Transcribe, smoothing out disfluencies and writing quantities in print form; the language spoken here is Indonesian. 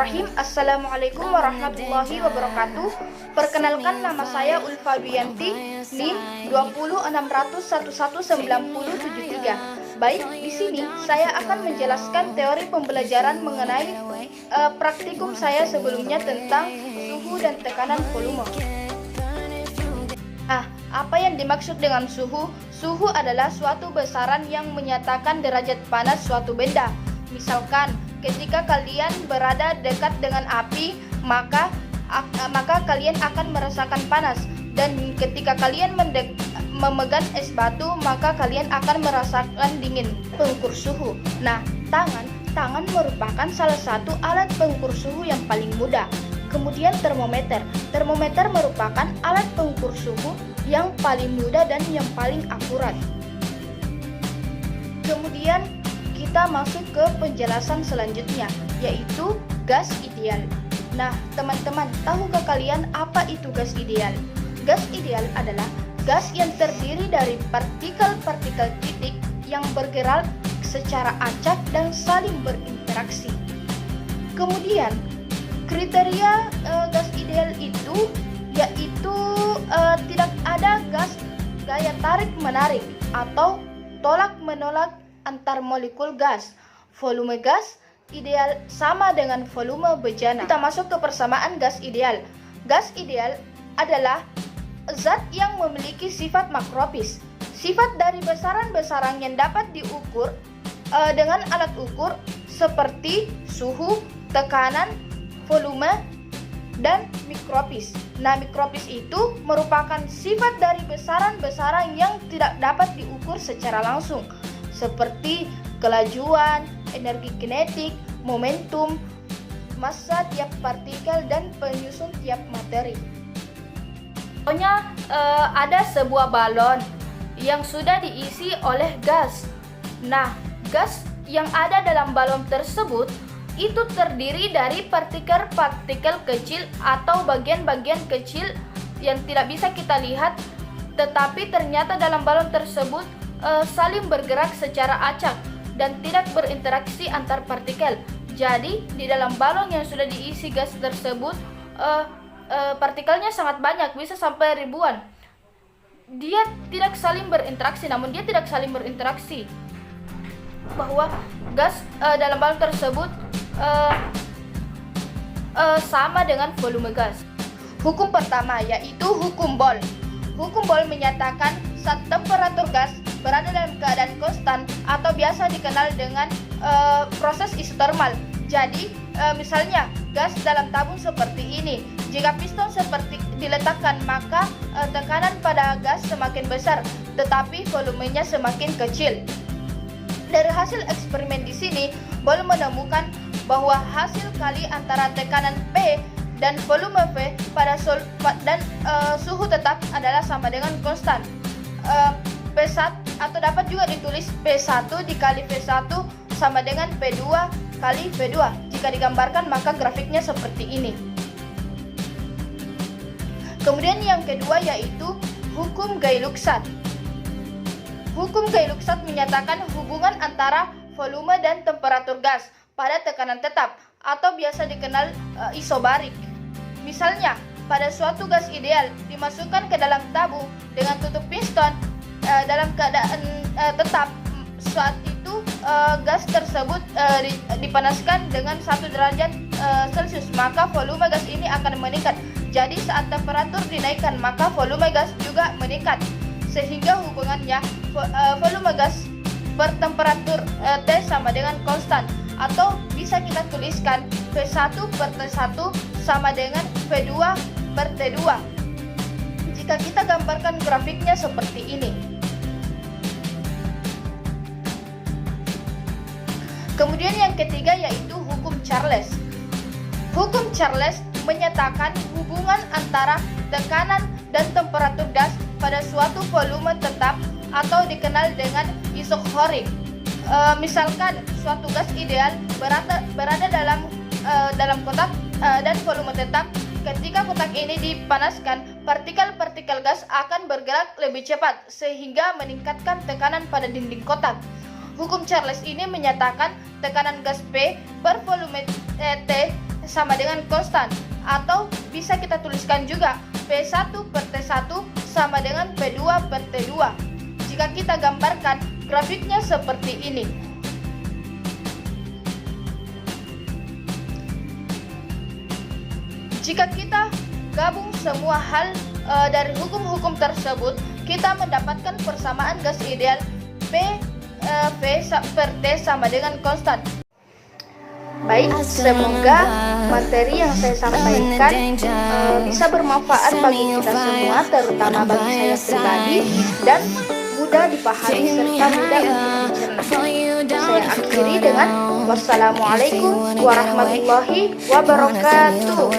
Bismillahirrahmanirrahim. Assalamualaikum warahmatullahi wabarakatuh. Perkenalkan, nama saya Ulfa Duyanti, NIM 206119073. Baik, di sini saya akan menjelaskan teori pembelajaran mengenai praktikum saya sebelumnya tentang suhu dan tekanan volume. Apa yang dimaksud dengan suhu? Suhu adalah suatu besaran yang menyatakan derajat panas suatu benda. Misalkan, ketika kalian berada dekat dengan api, maka kalian akan merasakan panas. Dan ketika kalian memegang es batu, maka kalian akan merasakan dingin. Pengukur suhu. Nah, tangan merupakan salah satu alat pengukur suhu yang paling mudah. Kemudian termometer. Termometer merupakan alat pengukur suhu yang paling mudah dan yang paling akurat. Kemudian kita masuk ke penjelasan selanjutnya, yaitu gas ideal. Nah, teman-teman, tahukah kalian apa itu gas ideal? Gas ideal adalah gas yang terdiri dari partikel-partikel titik yang bergerak secara acak dan saling berinteraksi. Kemudian, kriteria gas ideal itu yaitu tidak ada gas gaya tarik-menarik atau tolak-menolak antar molekul gas. Volume gas ideal sama dengan volume bejana. Kita masuk ke persamaan gas ideal. Gas ideal adalah zat yang memiliki sifat makropis. Sifat dari besaran-besaran yang dapat diukur dengan alat ukur seperti suhu, tekanan, volume, dan mikropis. Nah, mikropis itu merupakan sifat dari besaran-besaran yang tidak dapat diukur secara langsung, seperti kelajuan, energi kinetik, momentum, massa tiap partikel, dan penyusun tiap materi. Contohnya ada sebuah balon yang sudah diisi oleh gas. Nah, gas yang ada dalam balon tersebut itu terdiri dari partikel-partikel kecil atau bagian-bagian kecil yang tidak bisa kita lihat, tetapi ternyata dalam balon tersebut saling bergerak secara acak dan tidak berinteraksi antar partikel. Jadi di dalam balon yang sudah diisi gas tersebut partikelnya sangat banyak, bisa sampai ribuan. Dia tidak saling berinteraksi, namun dia tidak saling berinteraksi bahwa gas dalam balon tersebut sama dengan volume gas. Hukum pertama yaitu hukum Bohr. Hukum Bohr menyatakan saat temperatur gas berada dalam keadaan konstan atau biasa dikenal dengan proses isotermal. Jadi misalnya gas dalam tabung seperti ini. Jika piston seperti diletakkan, maka tekanan pada gas semakin besar, tetapi volumenya semakin kecil. Dari hasil eksperimen di sini, Bohr menemukan bahwa hasil kali antara tekanan P dan volume V pada suhu tetap adalah sama dengan konstan. P1 atau dapat juga ditulis P1 dikali V1 sama dengan P2 kali V2. Jika digambarkan, maka grafiknya seperti ini. Kemudian yang kedua yaitu hukum Gay-Lussac. Hukum Gay-Lussac menyatakan hubungan antara volume dan temperatur gas pada tekanan tetap atau biasa dikenal isobarik. Misalnya, pada suatu gas ideal dimasukkan ke dalam tabung dengan tutup piston dalam keadaan tetap. Saat itu gas tersebut dipanaskan dengan 1 derajat Celcius, maka volume gas ini akan meningkat. Jadi saat temperatur dinaikkan, maka volume gas juga meningkat, sehingga hubungannya volume gas per temperatur T sama dengan konstan, atau bisa kita tuliskan V1 per T1 sama dengan V2 per T2. Jika kita gambarkan grafiknya seperti ini. Kemudian yang ketiga yaitu hukum Charles. Hukum Charles menyatakan hubungan antara tekanan dan temperatur gas pada suatu volume tetap atau dikenal dengan isochorik. Misalkan suatu gas ideal berada dalam kotak dan volume tetap. Ketika kotak ini dipanaskan, partikel-partikel gas akan bergerak lebih cepat sehingga meningkatkan tekanan pada dinding kotak. Hukum Charles ini menyatakan tekanan gas P per volume T sama dengan konstan, atau bisa kita tuliskan juga P1 per T1 sama dengan P2 per T2. Jika kita gambarkan grafiknya seperti ini. Jika kita gabung semua hal dari hukum-hukum tersebut, kita mendapatkan persamaan gas ideal V per T sama dengan konstan. Baik, semoga materi yang saya sampaikan bisa bermanfaat bagi kita semua, terutama bagi saya pribadi, dan mudah dipahami serta mudah untuk dicerna. Saya akhiri dengan wassalamualaikum warahmatullahi wabarakatuh.